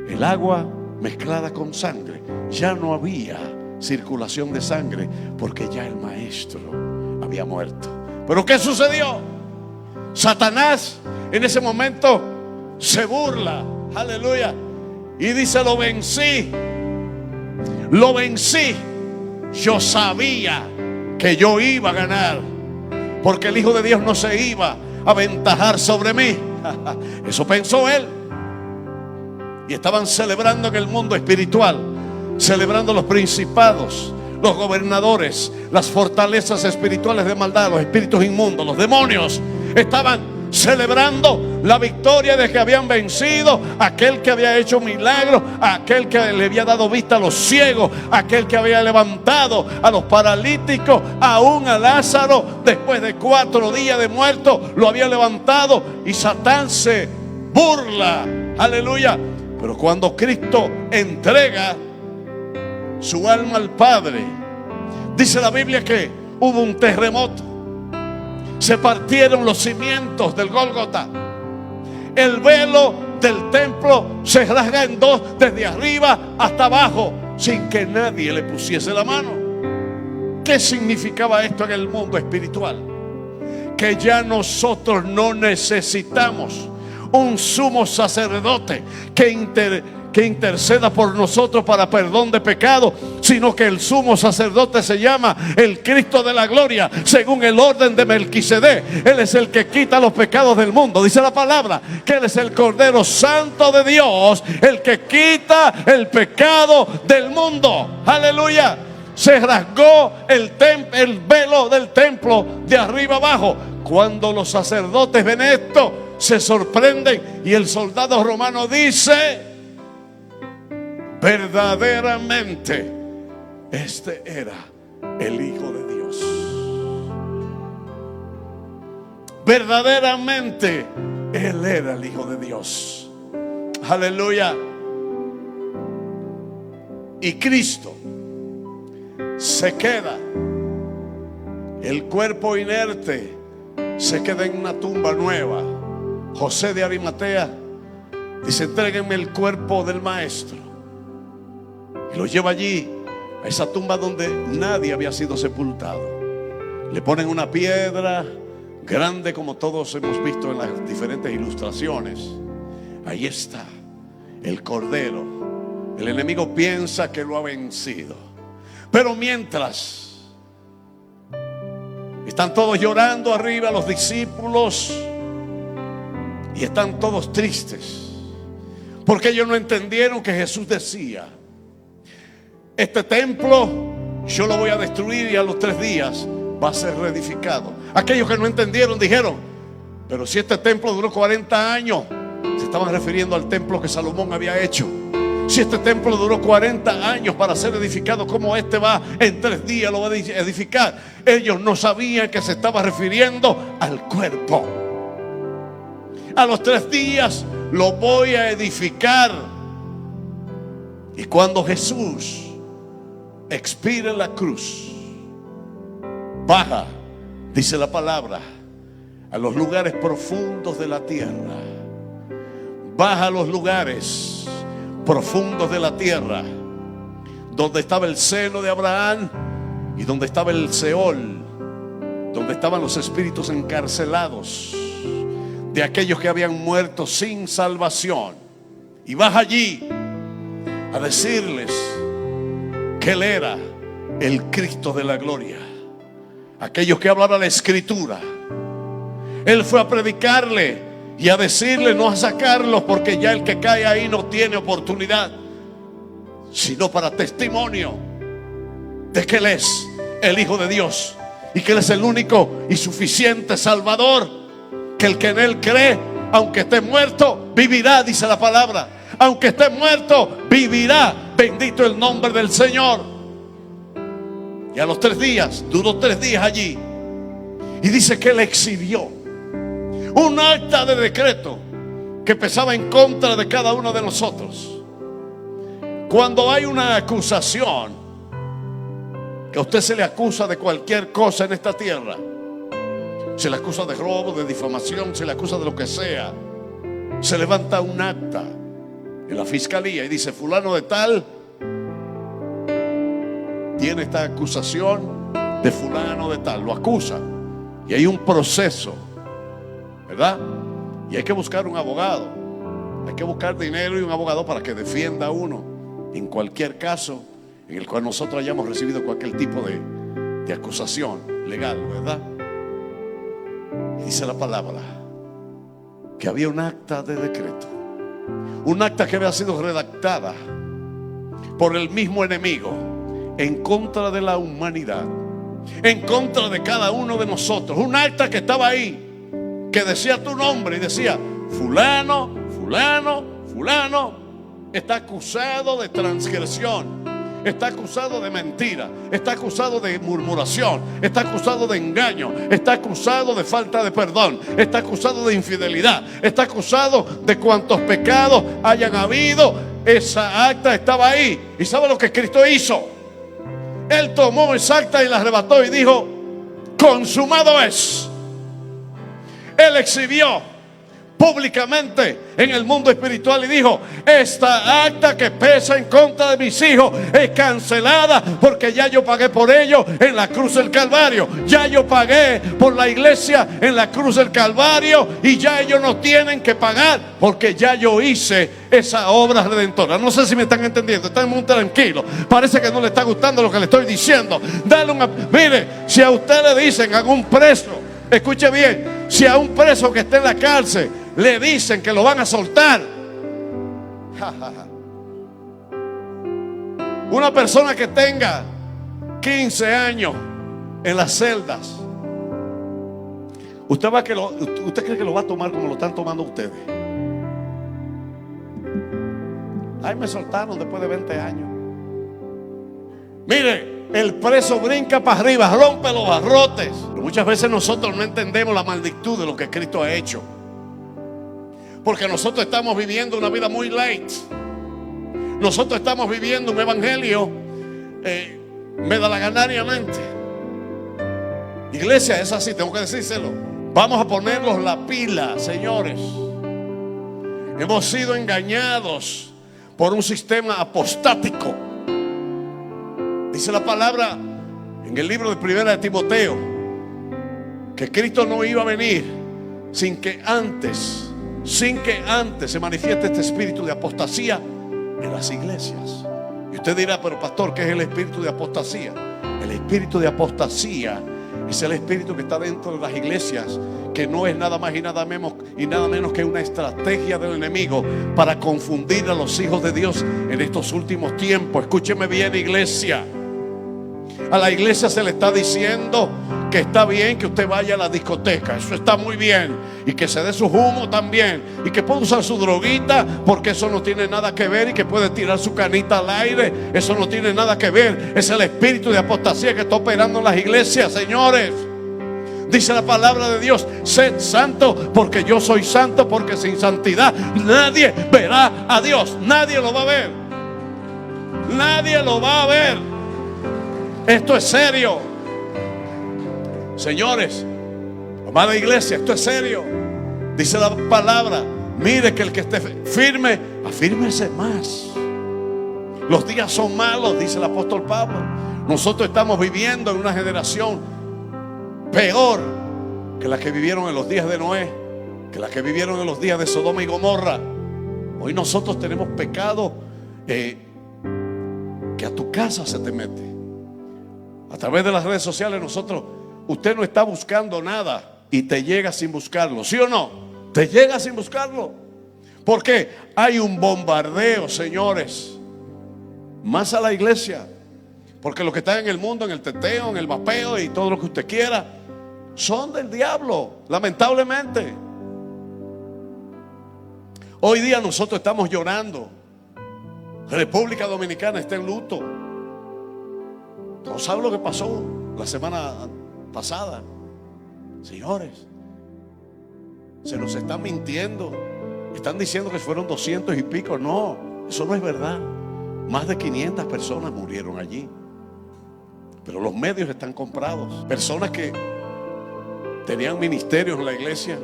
S1: el agua mezclada con sangre. Ya no había circulación de sangre porque ya el maestro había muerto. Pero ¿qué sucedió? Satanás en ese momento se burla, aleluya, y dice: lo vencí. Yo sabía que yo iba a ganar, porque el Hijo de Dios no se iba a aventajar sobre mí. Eso pensó él. Y estaban celebrando en el mundo espiritual, celebrando los principados, los gobernadores, las fortalezas espirituales de maldad, los espíritus inmundos, los demonios. Estaban celebrando la victoria de que habían vencido a aquel que había hecho milagros, a aquel que le había dado vista a los ciegos, a aquel que había levantado a los paralíticos, aún a Lázaro después de 4 días de muerto lo había levantado. Y Satán se burla, aleluya. Pero cuando Cristo entrega su alma al Padre, dice la Biblia que hubo un terremoto. Se partieron los cimientos del Gólgota. El velo del templo se rasga en dos, desde arriba hasta abajo, sin que nadie le pusiese la mano. ¿Qué significaba esto en el mundo espiritual? Que ya nosotros no necesitamos un sumo sacerdote que interceda por nosotros para perdón de pecado, sino que el sumo sacerdote se llama el Cristo de la gloria, según el orden de Melquisedec. Él es el que quita los pecados del mundo. Dice la palabra que Él es el Cordero Santo de Dios, el que quita el pecado del mundo. Aleluya. Se rasgó el velo del templo de arriba abajo. Cuando los sacerdotes ven esto, se sorprenden y el soldado romano dice: verdaderamente este era el Hijo de Dios. Verdaderamente Él era el Hijo de Dios. Aleluya. Y Cristo se queda, el cuerpo inerte se queda en una tumba nueva. José de Arimatea dice: entréguenme el cuerpo del maestro. Y lo lleva allí, a esa tumba donde nadie había sido sepultado. Le ponen una piedra grande, como todos hemos visto en las diferentes ilustraciones. Ahí está el Cordero. El enemigo piensa que lo ha vencido, pero mientras están todos llorando arriba, los discípulos, y están todos tristes, porque ellos no entendieron que Jesús decía: este templo yo lo voy a destruir y a los 3 días va a ser reedificado. Aquellos que no entendieron dijeron: pero si este templo duró 40 años, se estaban refiriendo al templo que Salomón había hecho. Si este templo duró 40 años para ser edificado, ¿cómo este va en 3 días lo va a edificar? Ellos no sabían que se estaba refiriendo al cuerpo. A los 3 días lo voy a edificar. Y cuando Jesús expira en la cruz, baja, dice la palabra, a los lugares profundos de la tierra. Baja a los lugares profundos de la tierra, donde estaba el seno de Abraham y donde estaba el Seol, donde estaban los espíritus encarcelados de aquellos que habían muerto sin salvación. Y baja allí a decirles que Él era el Cristo de la gloria. Aquellos que hablaba la Escritura, Él fue a predicarle y a decirle, no a sacarlos, porque ya el que cae ahí no tiene oportunidad, sino para testimonio de que Él es el Hijo de Dios y que Él es el único y suficiente Salvador, que el que en Él cree, aunque esté muerto, vivirá, dice la palabra. Aunque esté muerto, vivirá. Bendito el nombre del Señor. Y a los 3 días, duró 3 días allí, y dice que Él exhibió un acta de decreto que pesaba en contra de cada uno de nosotros. Cuando hay una acusación, que a usted se le acusa de cualquier cosa en esta tierra, se le acusa de robo, de difamación, se le acusa de lo que sea, se levanta un acta en la fiscalía y dice: fulano de tal tiene esta acusación de fulano de tal, lo acusa, y hay un proceso, ¿verdad? Y hay que buscar un abogado, hay que buscar dinero y un abogado para que defienda a uno en cualquier caso en el cual nosotros hayamos recibido cualquier tipo de acusación legal, ¿verdad? Y dice la palabra que había un acta de decreto, un acta que había sido redactada por el mismo enemigo en contra de la humanidad, en contra de cada uno de nosotros. Un acta que estaba ahí, que decía tu nombre y decía: fulano, fulano, fulano está acusado de transgresión, está acusado de mentira, está acusado de murmuración, está acusado de engaño, está acusado de falta de perdón, está acusado de infidelidad, está acusado de cuantos pecados hayan habido. Esa acta estaba ahí. ¿Y sabe lo que Cristo hizo? Él tomó esa acta y la arrebató y dijo: consumado es. Él exhibió públicamente en el mundo espiritual y dijo: esta acta que pesa en contra de mis hijos es cancelada, porque ya yo pagué por ellos en la cruz del Calvario. Ya yo pagué por la iglesia en la cruz del Calvario, y ya ellos no tienen que pagar, porque ya yo hice esa obra redentora. No sé si me están entendiendo, están muy tranquilos. Parece que no le está gustando lo que le estoy diciendo. Mire, si a usted le dicen a un preso, escuche bien, si a un preso que esté en la cárcel le dicen que lo van a soltar, una persona que tenga 15 años en las celdas, Usted cree que lo va a tomar como lo están tomando ustedes. Ay, me soltaron después de 20 años. Mire, el preso brinca para arriba, rompe los barrotes. Pero muchas veces nosotros no entendemos la magnitud de lo que Cristo ha hecho, porque nosotros estamos viviendo una vida muy light. Nosotros estamos viviendo un evangelio medalaganariamente. Iglesia, es así, tengo que decírselo. Vamos a ponernos la pila, señores. Hemos sido engañados por un sistema apostático. Dice la palabra en el libro de 1 de Timoteo que Cristo no iba a venir sin que antes se manifieste este espíritu de apostasía en las iglesias. Y usted dirá, pero pastor, ¿qué es el espíritu de apostasía? El espíritu de apostasía es el espíritu que está dentro de las iglesias, que no es nada más y nada menos que una estrategia del enemigo para confundir a los hijos de Dios en estos últimos tiempos. Escúcheme bien, iglesia. A la iglesia se le está diciendo que está bien que usted vaya a la discoteca, eso está muy bien, y que se dé su humo también, y que puede usar su droguita, porque eso no tiene nada que ver, y que puede tirar su canita al aire, eso no tiene nada que ver. Es el espíritu de apostasía que está operando en las iglesias, señores. Dice la palabra de Dios: sed santo porque yo soy santo, porque sin santidad nadie verá a Dios. Nadie lo va a ver. Nadie lo va a ver. Esto es serio, señores, amada iglesia, esto es serio. Dice la palabra: mire que el que esté firme, afírmese más. Los días son malos, dice el apóstol Pablo. Nosotros estamos viviendo en una generación peor que la que vivieron en los días de Noé, que la que vivieron en los días de Sodoma y Gomorra. Hoy nosotros tenemos pecado que a tu casa se te mete. A través de las redes sociales usted no está buscando nada y te llega sin buscarlo, ¿sí o no? Te llega sin buscarlo. Porque hay un bombardeo, señores, más a la iglesia. Porque los que están en el mundo, en el teteo, en el vapeo y todo lo que usted quiera, son del diablo, lamentablemente. Hoy día nosotros estamos llorando. República Dominicana está en luto. ¿No saben lo que pasó la semana pasada? Señores, se nos están mintiendo. Están diciendo que fueron 200 y pico. No, eso no es verdad. Más de 500 personas murieron allí. Pero los medios están comprados. Personas que tenían ministerios en la iglesia,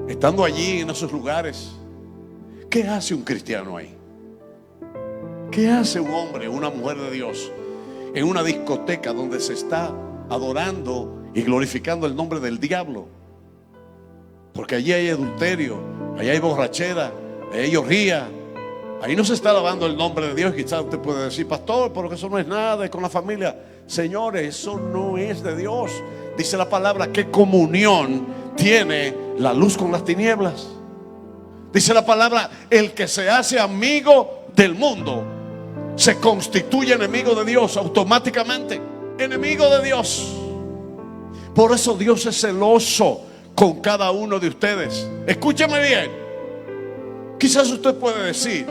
S1: estando allí en esos lugares. ¿Qué hace un cristiano ahí? ¿Qué hace un hombre, una mujer de Dios en una discoteca donde se está adorando y glorificando el nombre del diablo? Porque allí hay adulterio, allí hay borrachera, allí hay orgía. Ahí no se está alabando el nombre de Dios. Quizás usted puede decir: pastor, pero que eso no es nada, es con la familia. Señores, eso no es de Dios. Dice la palabra: ¿qué comunión tiene la luz con las tinieblas? Dice la palabra: el que se hace amigo del mundo se constituye enemigo de Dios automáticamente. Enemigo de Dios. Por eso Dios es celoso con cada uno de ustedes. Escúcheme bien. Quizás usted puede decir: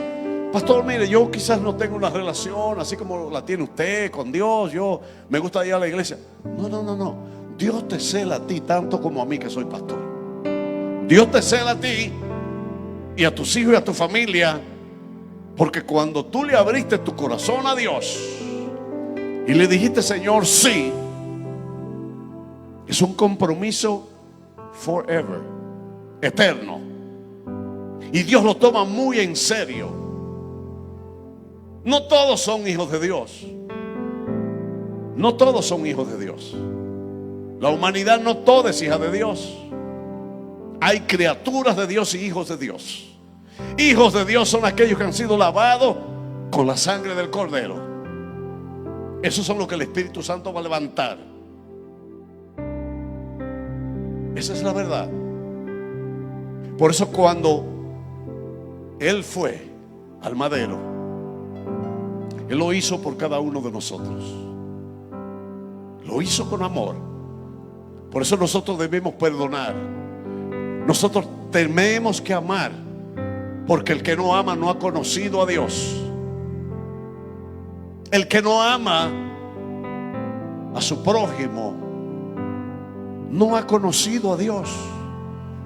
S1: pastor, mire, yo quizás no tengo una relación así como la tiene usted con Dios. Yo me gusta ir a la iglesia. No. Dios te cela a ti tanto como a mí, que soy pastor. Dios te cela a ti y a tus hijos y a tu familia. Porque cuando tú le abriste tu corazón a Dios y le dijiste: Señor, sí, es un compromiso forever, eterno. Y Dios lo toma muy en serio. No todos son hijos de Dios. No todos son hijos de Dios. La humanidad no toda es hija de Dios. Hay criaturas de Dios y hijos de Dios. Hijos de Dios son aquellos que han sido lavados con la sangre del Cordero. Esos son los que el Espíritu Santo va a levantar. Esa es la verdad. Por eso cuando Él fue al madero, Él lo hizo por cada uno de nosotros. Lo hizo con amor. Por eso nosotros debemos perdonar. Nosotros tenemos que amar, porque el que no ama no ha conocido a Dios. El que no ama a su prójimo no ha conocido a Dios.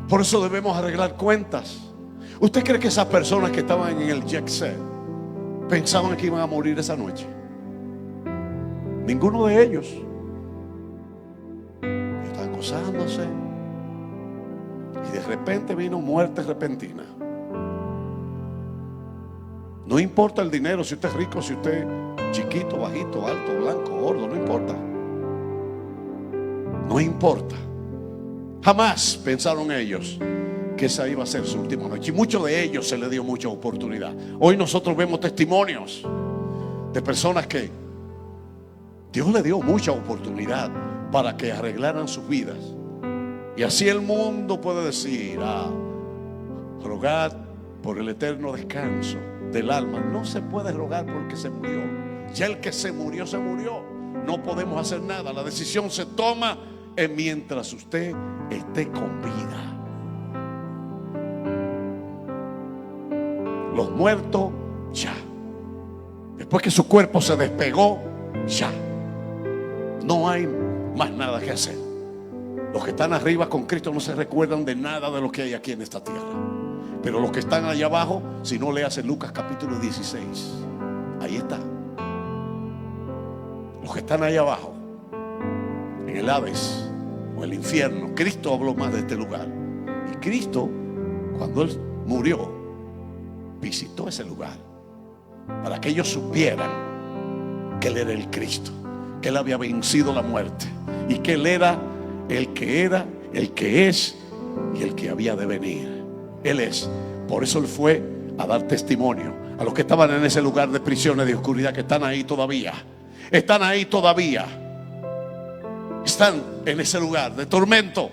S1: Por eso debemos arreglar cuentas. ¿Usted cree que esas personas que estaban en el jet set pensaban que iban a morir esa noche? Ninguno de ellos. Estaban gozándose y de repente vino muerte repentina. No importa el dinero, si usted es rico, si usted es chiquito, bajito, alto, blanco, gordo, no importa. No importa. Jamás pensaron ellos que esa iba a ser su última noche. Y muchos de ellos se les dio mucha oportunidad. Hoy nosotros vemos testimonios de personas que Dios le dio mucha oportunidad para que arreglaran sus vidas. Y así el mundo puede decir: rogad por el eterno descanso del alma. No se puede rogar por el que se murió. Ya el que se murió, se murió. No podemos hacer nada. La decisión se toma mientras usted esté con vida. Los muertos, ya. Después que su cuerpo se despegó, ya. No hay más nada que hacer. Los que están arriba con Cristo no se recuerdan de nada de lo que hay aquí en esta tierra. Pero los que están allá abajo, si no le hacen Lucas capítulo 16, ahí está. Los que están allá abajo, en el Hades o el infierno. Cristo habló más de este lugar. Y Cristo, cuando Él murió, visitó ese lugar para que ellos supieran que Él era el Cristo, que Él había vencido la muerte y que Él era, el que es y el que había de venir. Él es. Por eso Él fue a dar testimonio a los que estaban en ese lugar de prisiones de oscuridad, que están ahí todavía. Están ahí todavía. Están en ese lugar de tormento.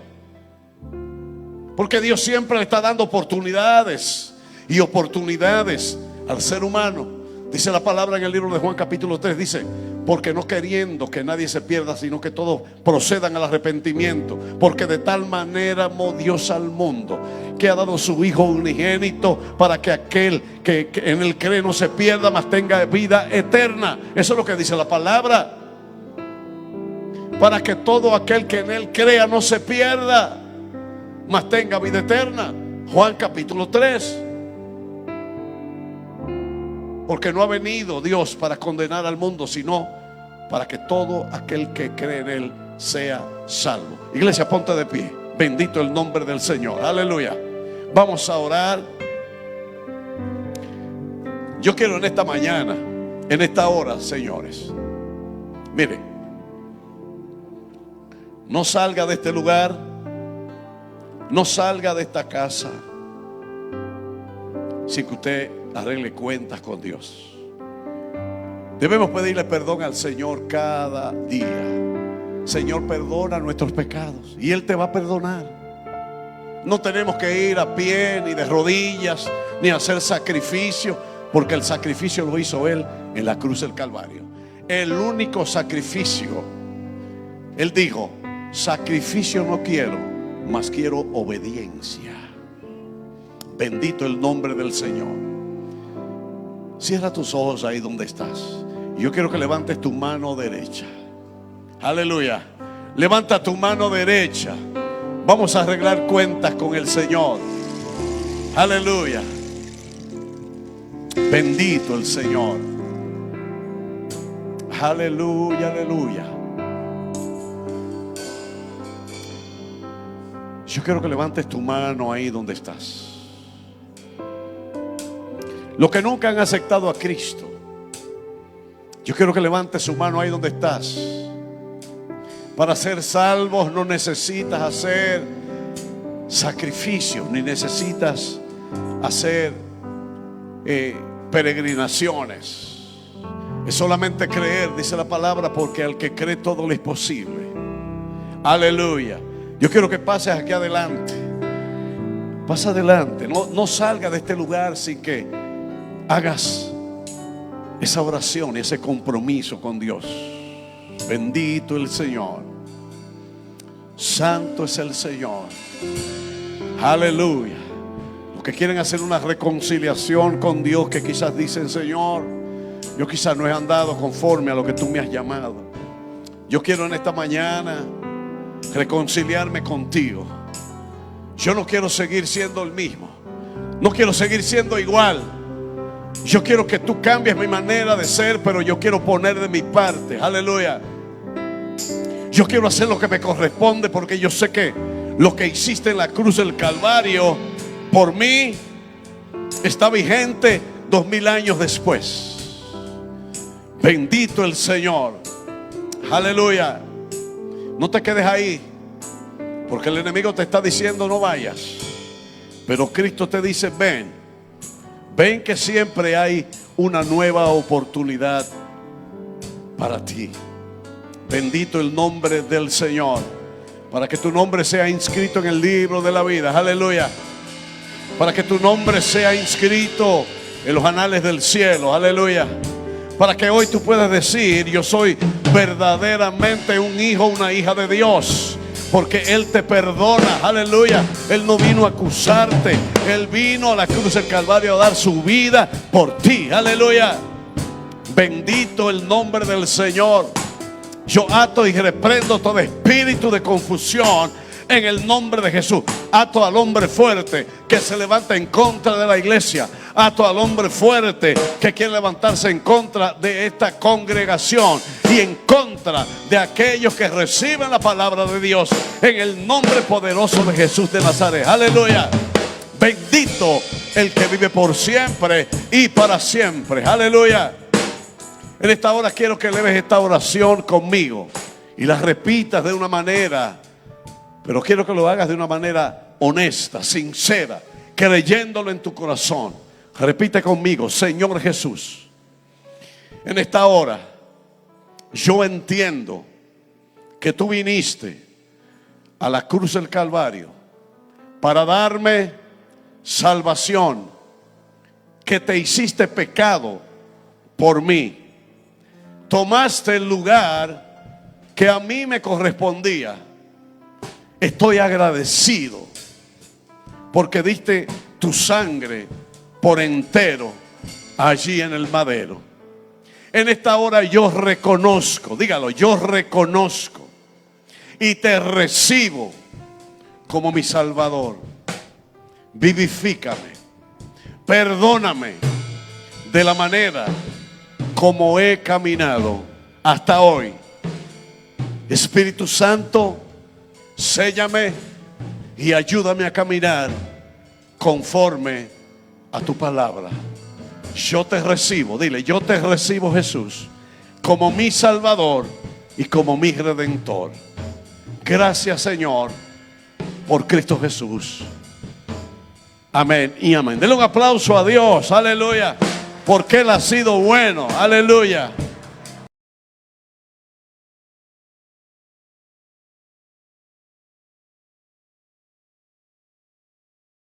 S1: Porque Dios siempre le está dando oportunidades y oportunidades al ser humano. Dice la palabra en el libro de Juan capítulo 3, dice: porque no queriendo que nadie se pierda, sino que todos procedan al arrepentimiento. Porque de tal manera amó Dios al mundo, que ha dado su Hijo unigénito, para que aquel que en él cree no se pierda, mas tenga vida eterna. Eso es lo que dice la palabra. Para que todo aquel que en él crea no se pierda, mas tenga vida eterna. Juan capítulo 3. Porque no ha venido Dios para condenar al mundo, sino para que todo aquel que cree en Él sea salvo. Iglesia, ponte de pie. Bendito el nombre del Señor. Aleluya. Vamos a orar. Yo quiero en esta mañana, en esta hora, señores, mire, no salga de este lugar, no salga de esta casa sin que usted arregle cuentas con Dios. Debemos pedirle perdón al Señor cada día. Señor, perdona nuestros pecados y Él te va a perdonar. No tenemos que ir a pie, ni de rodillas, ni hacer sacrificio, porque el sacrificio lo hizo Él en la cruz del Calvario. El único sacrificio. Él dijo: sacrificio no quiero, mas quiero obediencia. Bendito el nombre del Señor. Cierra tus ojos ahí donde estás. Yo quiero que levantes tu mano derecha. Aleluya. Levanta tu mano derecha. Vamos a arreglar cuentas con el Señor. Aleluya. Bendito el Señor. Aleluya, aleluya. Yo quiero que levantes tu mano ahí donde estás. Los que nunca han aceptado a Cristo, yo quiero que levantes su mano ahí donde estás. Para ser salvos no necesitas hacer sacrificios, ni necesitas hacer peregrinaciones. Es solamente creer, dice la palabra, porque al que cree todo le es posible. Aleluya. Yo quiero que pases aquí adelante. Pasa adelante. No salga de este lugar sin que hagas esa oración y ese compromiso con Dios. Bendito el Señor. Santo es el Señor. Aleluya. Los que quieren hacer una reconciliación con Dios, que quizás dicen: Señor, yo quizás no he andado conforme a lo que tú me has llamado. Yo quiero en esta mañana reconciliarme contigo. Yo no quiero seguir siendo el mismo. No quiero seguir siendo igual. Yo quiero que tú cambies mi manera de ser, pero yo quiero poner de mi parte. Aleluya. Yo quiero hacer lo que me corresponde, porque yo sé que lo que hiciste en la cruz del Calvario por mí está vigente 2000 años después. Bendito el Señor. Aleluya. No te quedes ahí, porque el enemigo te está diciendo: no vayas. Pero Cristo te dice: ven. Ven, que siempre hay una nueva oportunidad para ti. Bendito el nombre del Señor. Para que tu nombre sea inscrito en el libro de la vida. Aleluya. Para que tu nombre sea inscrito en los anales del cielo. Aleluya. Para que hoy tú puedas decir: yo soy verdaderamente un hijo, una hija de Dios. Porque Él te perdona. Aleluya. Él no vino a acusarte. Él vino a la cruz del Calvario a dar su vida por ti. Aleluya. Bendito el nombre del Señor. Yo ato y reprendo todo espíritu de confusión en el nombre de Jesús. Ato al hombre fuerte que se levanta en contra de la iglesia. Ato al hombre fuerte que quiere levantarse en contra de esta congregación y en contra de aquellos que reciben la palabra de Dios, en el nombre poderoso de Jesús de Nazaret. Aleluya. Bendito el que vive por siempre y para siempre. Aleluya. En esta hora quiero que eleves esta oración conmigo y la repitas de una manera, pero quiero que lo hagas de una manera honesta, sincera, creyéndolo en tu corazón. Repite conmigo: Señor Jesús, en esta hora yo entiendo que tú viniste a la cruz del Calvario para darme salvación, que te hiciste pecado por mí. Tomaste el lugar que a mí me correspondía. Estoy agradecido porque diste tu sangre por entero allí en el madero. En esta hora yo reconozco, dígalo, yo reconozco y te recibo como mi Salvador. Vivifícame, perdóname de la manera como he caminado hasta hoy. Espíritu Santo, séllame y ayúdame a caminar conforme a tu palabra. Yo te recibo, dile: yo te recibo, Jesús, como mi Salvador y como mi Redentor. Gracias, Señor, por Cristo Jesús. Amén y amén. Denle un aplauso a Dios, aleluya, porque Él ha sido bueno, aleluya.